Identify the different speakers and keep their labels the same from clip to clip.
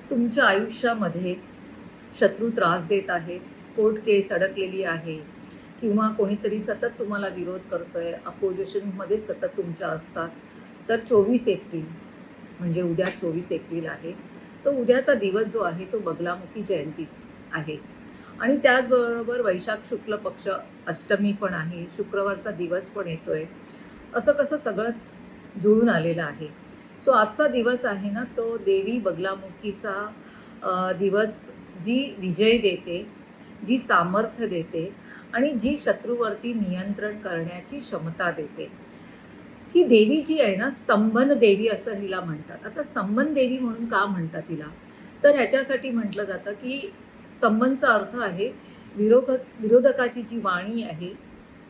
Speaker 1: तुमच्या आयुष्यामध्ये शत्रू त्रास देत आहेत, कोर्ट केस अडकलेली आहे किंवा कोणीतरी सतत तुम्हाला विरोध करतोय, अपोजिशनमध्ये सतत तुमच्या असतात, तर 24 एप्रिल म्हणजे उद्या 24 एप्रिल आहे. तो उद्याचा दिवस जो आहे तो बगलामुखी जयंतीच आहे आणि त्याचबरोबर वैशाख शुक्ल पक्ष अष्टमी पण आहे, शुक्रवारचा दिवस पण येतोय. असं कसं सगळंच जुळून आलेलं आहे. सो आजचा दिवस आहे ना, तो देवी बगलामुखीचा दिवस, जी विजय देते, जी सामर्थ्य देते आणि जी शत्रूवरती नियंत्रण करण्याची क्षमता देते. ही देवी जी आहे ना, स्तंभन देवी असं हिला म्हणतात. आता स्तंभन देवी म्हणून का म्हणतात हिला? तर ह्याच्यासाठी म्हटलं जातं की स्तंभनचा अर्थ आहे विरोधकाची जी वाणी आहे,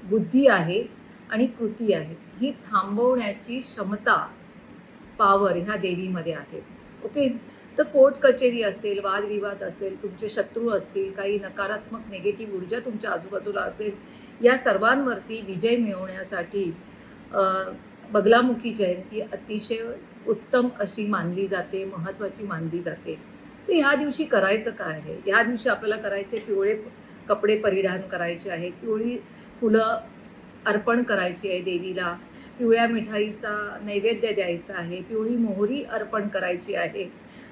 Speaker 1: बुद्धी आहे आणि कृती आहे, ही थांबवण्याची क्षमता, पॉवर ह्या देवीमध्ये आहे. ओके. तर कोर्ट कचेरी असेल, वादविवाद असेल, तुमचे शत्रू असतील, काही नकारात्मक निगेटिव्ह ऊर्जा तुमच्या आजूबाजूला असेल, या सर्वांवरती विजय मिळवण्यासाठी बगलामुखी जयंती अतिशय उत्तम अशी मानली जाते, महत्त्वाची मानली जाते. तर ह्या दिवशी करायचं काय आहे? ह्या दिवशी आपल्याला करायचे पिवळे कपडे परिधान करायचे आहेत, पिवळी फुलं अर्पण करायची आहे देवीला, पिवळ्या मिठाईचा नैवेद्य द्यायचा आहे, पिवळी मोहरी अर्पण करायची आहे.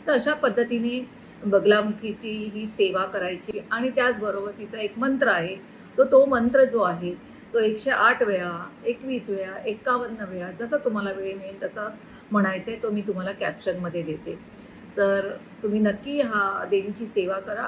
Speaker 1: तर अशा पद्धतीने बगलामुखीची ही सेवा करायची आणि त्याचबरोबर तिचा एक मंत्र आहे. तो मंत्र जो आहे तो 108 वेळा, 21 वेळा, 51 वेळा, जसं तुम्हाला वेळ मिळेल तसं म्हणायचं आहे. तो मी तुम्हाला कॅप्शनमध्ये देते. तर तुम्ही नक्की हा देवीची सेवा करा